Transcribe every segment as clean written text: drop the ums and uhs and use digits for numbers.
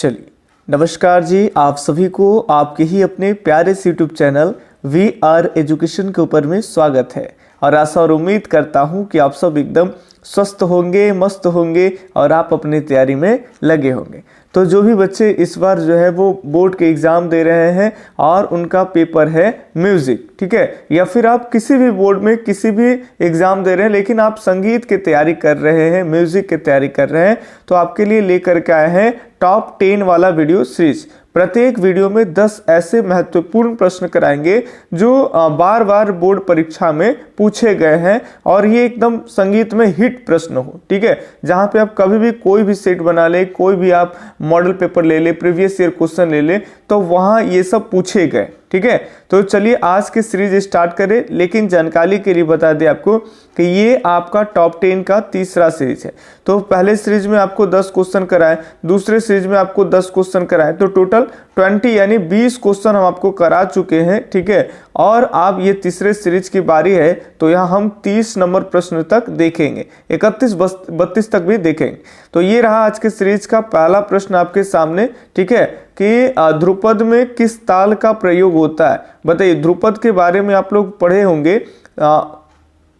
चलिए, नमस्कार जी, आप सभी को आपके ही अपने प्यारे से YouTube channel we are education के ऊपर में स्वागत है। और आशा और उम्मीद करता हूं कि आप सब एकदम स्वस्थ होंगे, मस्त होंगे और आप अपनी तैयारी में लगे होंगे। तो जो भी बच्चे इस बार जो है वो बोर्ड के एग्ज़ाम दे रहे हैं और उनका पेपर है म्यूज़िक, ठीक है, या फिर आप किसी भी बोर्ड में किसी भी एग्ज़ाम दे रहे हैं लेकिन आप संगीत की तैयारी कर रहे हैं, म्यूज़िक की तैयारी कर रहे हैं, तो आपके लिए लेकर के आए हैं टॉप 10 वाला वीडियो सीरीज। प्रत्येक वीडियो में 10 ऐसे महत्वपूर्ण प्रश्न कराएंगे जो बार बार बोर्ड परीक्षा में पूछे गए हैं और ये एकदम संगीत में हिट प्रश्न हो, ठीक है, जहां पे आप कभी भी कोई भी सेट बना ले, कोई भी आप मॉडल पेपर ले ले, प्रीवियस ईयर क्वेश्चन ले ले, तो वहां ये सब पूछे गए, ठीक है। तो चलिए आज की सीरीज स्टार्ट करें, लेकिन जानकारी के लिए बता दें आपको कि ये आपका टॉप 10 का तीसरा सीरीज है। तो पहले सीरीज में आपको 10 क्वेश्चन कराए, दूसरे सीरीज में आपको 10 क्वेश्चन कराए, तो टोटल 20 यानी 20 क्वेश्चन हम आपको करा चुके हैं, ठीक है। और आप ये तीसरे सीरीज की बारी है, तो यहाँ हम 30 नंबर प्रश्न तक देखेंगे, 31-32 तक भी देखेंगे। तो ये रहा आज के सीरीज का पहला प्रश्न आपके सामने, ठीक है, कि ध्रुपद में किस ताल का प्रयोग होता है। बताइए, ध्रुपद के बारे में आप लोग पढ़े होंगे।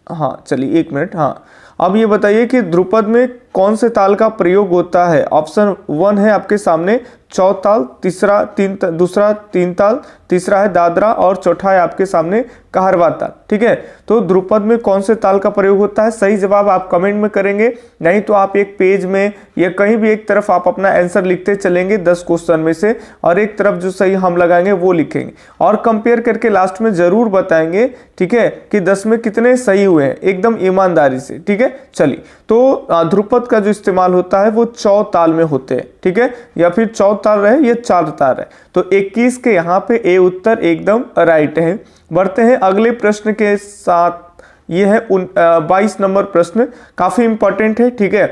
हाँ चलिए एक मिनट, हाँ अब ये बताइए कि ध्रुपद में कौन से ताल का प्रयोग होता है। ऑप्शन 1 है आपके सामने चौताल, दूसरा तीन ताल, तीसरा है दादरा और चौथा है आपके सामने कहरवा ताल, ठीक है। तो ध्रुपद में कौन से ताल का प्रयोग होता है, सही जवाब आप कमेंट में करेंगे, नहीं तो आप एक पेज में या कहीं भी एक तरफ आप अपना आंसर लिखते चलेंगे 10 क्वेश्चन में से, और एक तरफ जो सही हम लगाएंगे वो लिखेंगे और कंपेयर करके लास्ट में जरूर बताएंगे, ठीक है, कि 10 में कितने सही हुए हैं, एकदम ईमानदारी से, ठीक है। चलिए, तो ध्रुपद का जो इस्तेमाल होता है वो चौताल में होते हैं, ठीक है, या फिर चौताल रहे या चार ताल है। तो 21 के यहाँ पे ए उत्तर एकदम राइट है। बढ़ते हैं अगले प्रश्न के साथ। ये है 22 नंबर प्रश्न, काफी इंपॉर्टेंट है, ठीक है।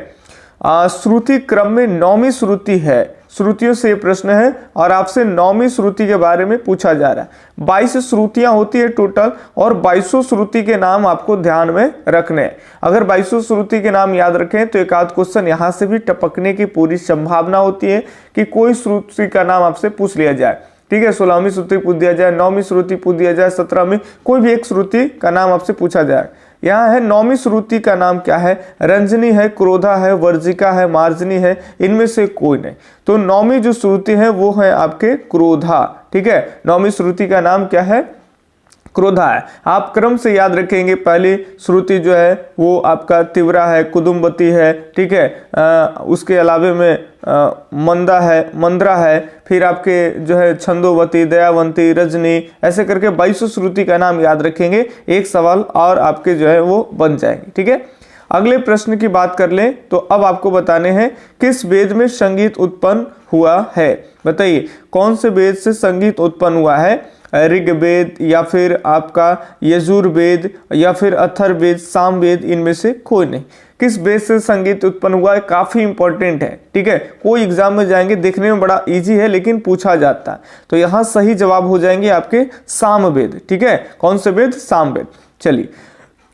श्रुति क्रम में 9वीं श्रुति है, श्रुतियों से ये प्रश्न है और आपसे 9वीं श्रुति के बारे में पूछा जा रहा है। 22 श्रुतियां होती है टोटल और 22 श्रुति के नाम आपको ध्यान में रखने हैं। अगर 22 श्रुति के नाम याद रखें तो एक आध क्वेश्चन यहां से भी टपकने की पूरी संभावना होती है कि कोई श्रुति का नाम आपसे पूछ लिया जाए, ठीक है। 16वीं श्रुति पूछ दिया जाए, 9वीं श्रुति पूछ दिया जाए, 17वीं, कोई भी एक श्रुति का नाम आपसे पूछा जाए। यहाँ है 9वीं श्रुति का नाम क्या है, रंजनी है, क्रोधा है, वर्जिका है, मार्जनी है, इनमें से कोई नहीं। तो 9वीं जो श्रुति है वो है आपके क्रोधा, ठीक है। 9वीं श्रुति का नाम क्या है, क्रोधा है। आप क्रम से याद रखेंगे, पहली श्रुति जो है वो आपका तिवरा है, कुदुम्बती है, ठीक है, उसके अलावे में मंद्रा है, फिर आपके जो है छंदोवती, दयावंती, रजनी, ऐसे करके 22 श्रुति का नाम याद रखेंगे। एक सवाल और आपके जो है वो बन जाएंगे, ठीक है। अगले प्रश्न की बात कर लें तो अब आपको बताने हैं किस वेद में संगीत उत्पन्न हुआ है। बताइए, कौन से वेद से संगीत उत्पन्न हुआ है, ऋग्वेद या फिर आपका यजुर्वेद या फिर अथर्ववेद, सामवेद, इनमें से कोई नहीं। किस वेद से संगीत उत्पन्न हुआ है, काफी इंपॉर्टेंट है, ठीक है। कोई एग्जाम में जाएंगे, देखने में बड़ा इजी है लेकिन पूछा जाता है, तो यहाँ सही जवाब हो जाएंगे आपके सामवेद, ठीक है। कौन से वेद, सामवेद। चलिए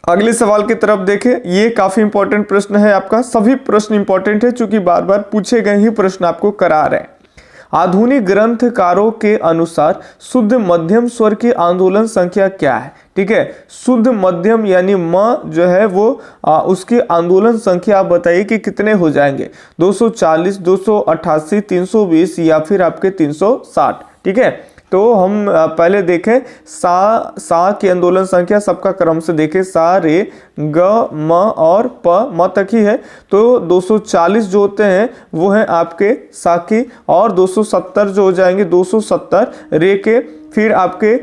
अगले सवाल की तरफ देखें। ये काफी इंपॉर्टेंट प्रश्न है आपका, सभी प्रश्न इंपॉर्टेंट है क्योंकि बार बार पूछे गए ही प्रश्न आपको करा रहे हैं। आधुनिक ग्रंथकारों के अनुसार शुद्ध मध्यम स्वर की आंदोलन संख्या क्या है, ठीक है। शुद्ध मध्यम यानी म जो है वो उसकी आंदोलन संख्या आप बताइए कि कितने हो जाएंगे, 240, 288, 320 या फिर आपके 360, ठीक है। तो हम पहले देखें सा की आंदोलन संख्या, सबका क्रम से देखें, सा, रे, ग, म और प, म तक ही है। तो 240 जो होते हैं वो हैं आपके सा की, और 270 जो हो जाएंगे 270 रे के, फिर आपके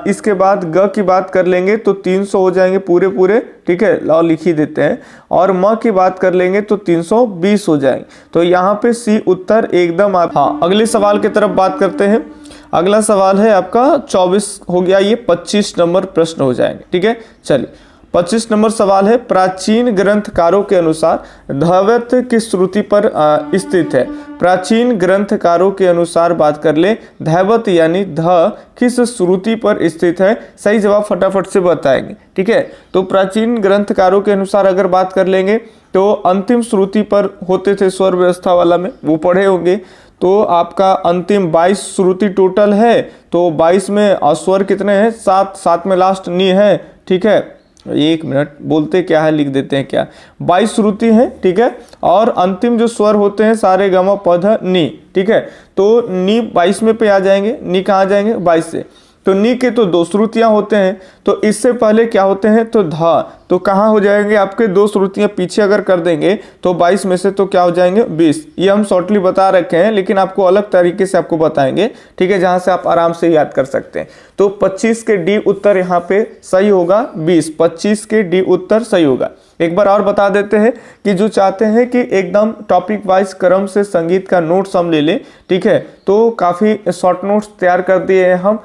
इसके बाद ग की बात कर लेंगे तो 300 हो जाएंगे पूरे, ठीक है, लॉ लिख ही देते हैं, और म की बात कर लेंगे तो 320 हो जाएंगे। तो यहाँ पे सी उत्तर एकदम आप। हाँ, अगले सवाल की तरफ बात करते हैं। अगला सवाल है आपका 24 हो गया, ये 25 नंबर प्रश्न हो जाएंगे, ठीक है। चलिए 25 नंबर सवाल है, प्राचीन ग्रंथकारों के अनुसार धवत किस श्रुति पर स्थित है। प्राचीन ग्रंथकारों के अनुसार बात कर ले, धैवत यानी ध किस श्रुति पर स्थित है। सही जवाब फटाफट से बताएंगे, ठीक है। तो प्राचीन ग्रंथकारों के अनुसार अगर बात कर लेंगे तो अंतिम श्रुति पर होते थे, स्वर व्यवस्था वाला में वो पढ़े होंगे। तो आपका अंतिम 22 श्रुति टोटल है। तो 22 में स्वर कितने हैं? 7, 7 में लास्ट नी है, ठीक है। 1 मिनट, बोलते क्या है लिख देते हैं क्या, 22 श्रुति है, ठीक है। और अंतिम जो स्वर होते हैं सारे ग म प ध नी, ठीक है। तो नी 22 में पे आ जाएंगे, नी कहाँ जाएंगे? 22 से। तो नी के तो 2 श्रुतियां होते हैं, तो इससे पहले क्या होते हैं? तो धा, तो कहाँ हो जाएंगे आपके? 2 श्रुतियां पीछे अगर कर देंगे तो 22 में से तो क्या हो जाएंगे? 20। ये हम शॉर्टली बता रखे हैं, लेकिन आपको अलग तरीके से आपको बताएंगे, ठीक है, जहां से आप आराम से याद कर सकते हैं। तो 25 के डी उत्तर यहाँ पे सही होगा 20, 25 के डी उत्तर सही होगा। एक बार और बता देते हैं कि जो चाहते हैं कि एकदम टॉपिक वाइज क्रम से संगीत का नोट्स हम ले लें, ठीक है, तो काफ़ी शॉर्ट नोट्स तैयार कर दिए हैं हम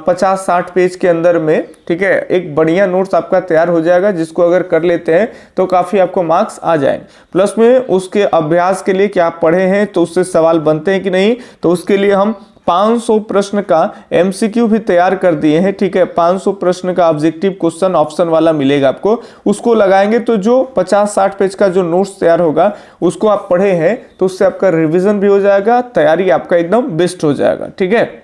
50-60 पेज के अंदर में, ठीक है। एक बढ़िया नोट्स आपका तैयार हो जाएगा, जिसको अगर कर लेते हैं तो काफ़ी आपको मार्क्स आ जाएंगे। प्लस में उसके अभ्यास के लिए क्या आप पढ़े हैं तो उससे सवाल बनते हैं कि नहीं, तो उसके लिए हम 500 प्रश्न का MCQ भी तैयार कर दिए हैं, ठीक है। 500 प्रश्न का ऑब्जेक्टिव क्वेश्चन ऑप्शन वाला मिलेगा आपको, उसको लगाएंगे तो जो 50-60 पेज का जो नोट्स तैयार होगा उसको आप पढ़े हैं तो उससे आपका रिवीजन भी हो जाएगा, तैयारी आपका एकदम बेस्ट हो जाएगा, ठीक है।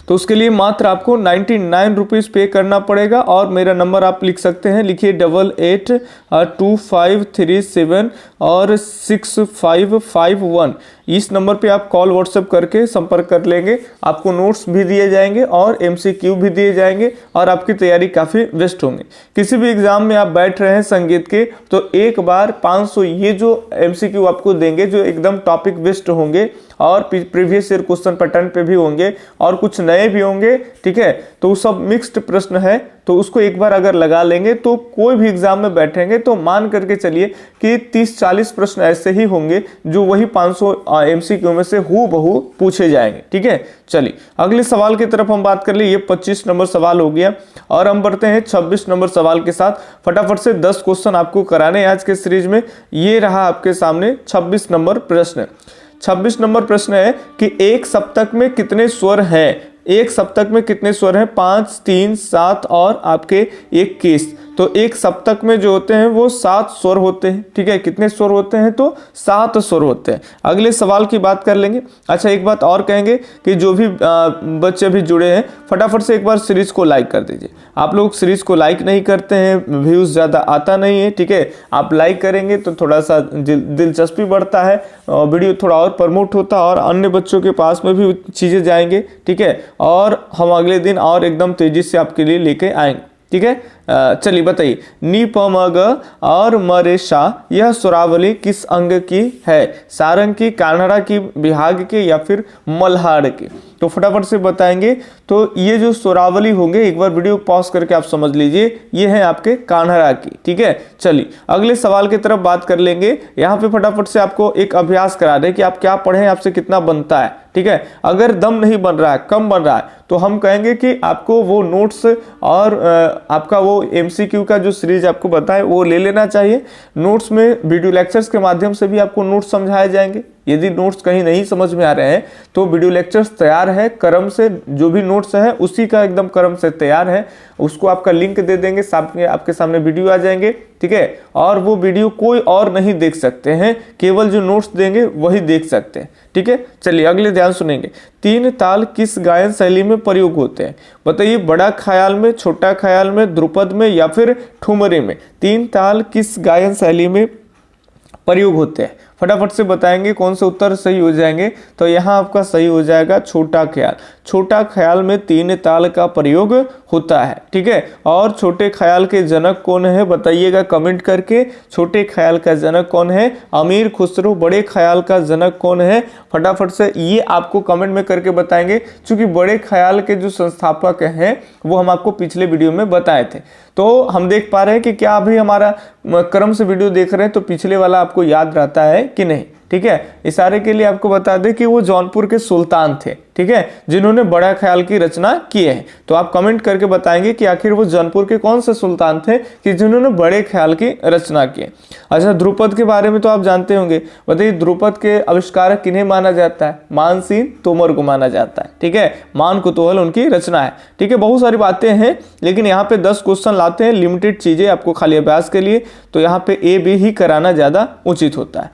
तो उसके लिए मात्र आपको 99 रुपीज़ पे करना पड़ेगा। और मेरा नंबर आप लिख सकते हैं, लिखिए 882537 और 6551। इस नंबर पे आप कॉल व्हाट्सएप करके संपर्क कर लेंगे, आपको नोट्स भी दिए जाएंगे और MCQ भी दिए जाएंगे और आपकी तैयारी काफ़ी बेस्ट होंगी। किसी भी एग्जाम में आप बैठ रहे हैं संगीत के, तो एक बार 500 ये जो MCQ आपको देंगे जो एकदम टॉपिक बेस्ड होंगे और प्रीवियस ईयर क्वेश्चन पैटर्न पे भी होंगे और कुछ नए भी होंगे, ठीक है। तो सब मिक्स्ड प्रश्न है, तो उसको एक बार अगर लगा लेंगे तो कोई भी एग्जाम में बैठेंगे तो मान करके चलिए कि 30-40 प्रश्न ऐसे ही होंगे जो वही 500 MCQ में से हूबहू पूछे जाएंगे, ठीक है। चलिए अगले सवाल की तरफ हम बात कर लिए। ये 25 नंबर सवाल हो गया और हम बढ़ते हैं 26 नंबर सवाल के साथ। फटाफट से 10 क्वेश्चन आपको कराने हैं आज के सीरीज में। ये रहा आपके सामने 26 नंबर प्रश्न। 26 नंबर प्रश्न है कि एक सप्तक में कितने स्वर हैं? एक सप्तक में कितने स्वर हैं? 5, 3, 7 और आपके 21। तो एक सप्तक में जो होते हैं वो 7 स्वर होते हैं, ठीक है। कितने स्वर होते हैं? तो 7 स्वर होते हैं। अगले सवाल की बात कर लेंगे। अच्छा, एक बात और कहेंगे कि जो भी बच्चे भी जुड़े हैं फटाफट से एक बार सीरीज को लाइक कर दीजिए। आप लोग सीरीज को लाइक नहीं करते हैं, व्यूज ज़्यादा आता नहीं है, ठीक है। आप लाइक करेंगे तो थोड़ा सा दिलचस्पी बढ़ता है, वीडियो थोड़ा और प्रमोट होता है और अन्य बच्चों के पास में भी चीज़ें जाएंगे, ठीक है। और हम अगले दिन और एकदम तेजी से आपके लिए लेके आएंगे, ठीक है। चलिए बताइए, नी प म ग और म रे सा यह स्वरावली किस अंग की है? सारंग की, कान्हड़ा की, बिहाग की या फिर मल्हार की? तो फटाफट से बताएंगे। तो ये जो स्वरावली होंगे, एक बार वीडियो पॉज करके आप समझ लीजिए, ये है आपके कान्हड़ा की, ठीक है। चलिए अगले सवाल की तरफ बात कर लेंगे। यहाँ पे फटाफट से आपको एक अभ्यास करा दें कि आप क्या पढ़ें, आपसे कितना बनता है, ठीक है। अगर दम नहीं बन रहा है, कम बन रहा है, तो हम कहेंगे कि आपको वो नोट्स और आपका वो MCQ का जो सीरीज आपको बताए वो ले लेना चाहिए। नोट्स में वीडियो लेक्चर्स के माध्यम से भी आपको नोट्स समझाए जाएंगे। यदि नोट्स कहीं नहीं समझ में आ रहे हैं तो वीडियो लेक्चर्स तैयार है, क्रम से जो भी नोट्स है उसी का एकदम क्रम से तैयार है, उसको आपका लिंक दे देंगे, आपके सामने वीडियो आ जाएंगे, ठीक है। और वो वीडियो कोई और नहीं देख सकते हैं, केवल जो नोट्स देंगे वही देख सकते हैं, ठीक है। चलिए अगले ध्यान सुनेंगे। 3 ताल किस गायन शैली में प्रयोग होते हैं? बताइए, बड़ा ख्याल में, छोटा ख्याल में, ध्रुपद में या फिर ठुमरी में? 3 ताल किस गायन शैली में प्रयोग होते हैं? फटाफट से बताएंगे कौन से उत्तर सही हो जाएंगे। तो यहाँ आपका सही हो जाएगा छोटा ख्याल। छोटा ख्याल में 3 ताल का प्रयोग होता है, ठीक है। और छोटे ख्याल के जनक कौन है बताइएगा कमेंट करके। छोटे ख्याल का जनक कौन है? अमीर खुसरो। बड़े ख्याल का जनक कौन है? फटाफट से ये आपको कमेंट में करके बताएंगे, क्योंकि बड़े ख्याल के जो संस्थापक हैं वो हम आपको पिछले वीडियो में बताए थे। तो हम देख पा रहे हैं कि क्या अभी हमारा क्रम से वीडियो देख रहे हैं तो पिछले वाला आपको याद रहता है कि नहीं, ठीक है। इशारे के लिए आपको बता दें कि वो जौनपुर के सुल्तान थे, ठीक है, जिन्होंने बड़ा ख्याल की रचना किए हैं। तो आप कमेंट करके बताएंगे कि आखिर वो जौनपुर के कौन से सुल्तान थे कि जिन्होंने बड़े ख्याल की रचना की। अच्छा, ध्रुपद के बारे में तो आप जानते होंगे। बताइए, ध्रुपद के आविष्कारक किन्हें माना जाता है? मानसिंह तोमर को माना जाता है, ठीक है। मान कुतूहल उनकी रचना है, ठीक है। बहुत सारी बातें हैं, लेकिन यहाँ पे 10 क्वेश्चन लाते हैं, लिमिटेड चीजें आपको खाली अभ्यास के लिए, तो यहाँ पे A B ही कराना ज्यादा उचित होता है।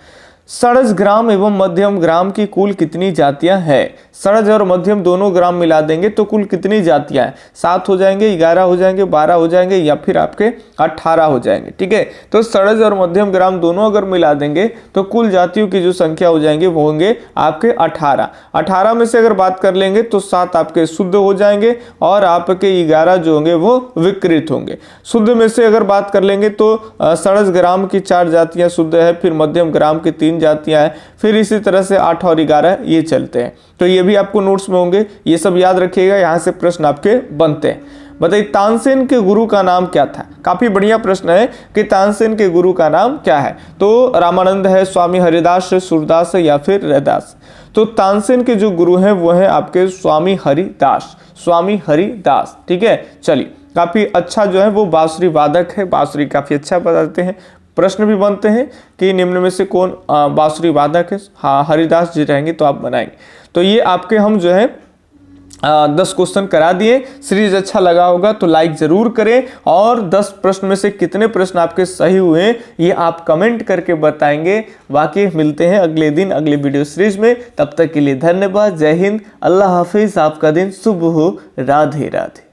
षड्ज ग्राम एवं मध्यम ग्राम की कुल कितनी जातियां हैं? षड्ज और मध्यम दोनों ग्राम मिला देंगे तो कुल कितनी जातियां हैं? 7 हो जाएंगे, 11 हो जाएंगे, 12 हो जाएंगे या फिर आपके 18 हो जाएंगे। ठीक है, तो षड्ज और मध्यम ग्राम दोनों अगर मिला देंगे तो कुल जातियों की जो संख्या हो जाएंगे वो होंगे आपके 18। 18 में से अगर बात कर लेंगे तो 7 आपके शुद्ध हो जाएंगे और आपके 11 जो होंगे वो विकृत होंगे। शुद्ध में से अगर बात कर लेंगे तो षड्ज ग्राम की 4 जातियां शुद्ध है, फिर मध्यम ग्राम की 3 जातियां हैं, फिर इसी तरह से 8 और 11 ये चलते हैं। तो ये भी आपको नोट्स में होंगे, ये सब याद रखिएगा, यहाँ से प्रश्न आपके बनते हैं। बताइए तानसेन के गुरु का नाम क्या था? काफी बढ़िया प्रश्न है कि तानसेन के गुरु का नाम क्या है? तो रामानंद है, स्वामी हरिदास है, सूरदास है या फिर रैदास? तो तानसेन के जो गुरु हैं वो हैं आपके स्वामी हरिदास, स्वामी हरिदास। ठीक है, चलिए काफी अच्छा जो है वो बांसुरी वादक है, बांसुरी काफी अच्छा बजाते हैं। प्रश्न भी बनते हैं कि निम्न में से कौन बांसुरी वादक है? हाँ, हरिदास जी रहेंगे तो आप बनाएंगे। तो ये आपके हम जो है 10 क्वेश्चन करा दिए। सीरीज अच्छा लगा होगा तो लाइक जरूर करें और 10 प्रश्न में से कितने प्रश्न आपके सही हुए ये आप कमेंट करके बताएंगे। बाकी मिलते हैं अगले दिन अगले वीडियो सीरीज में। तब तक के लिए धन्यवाद। जय हिंद, अल्लाह हाफिज, आपका दिन शुभ हो। राधे राधे।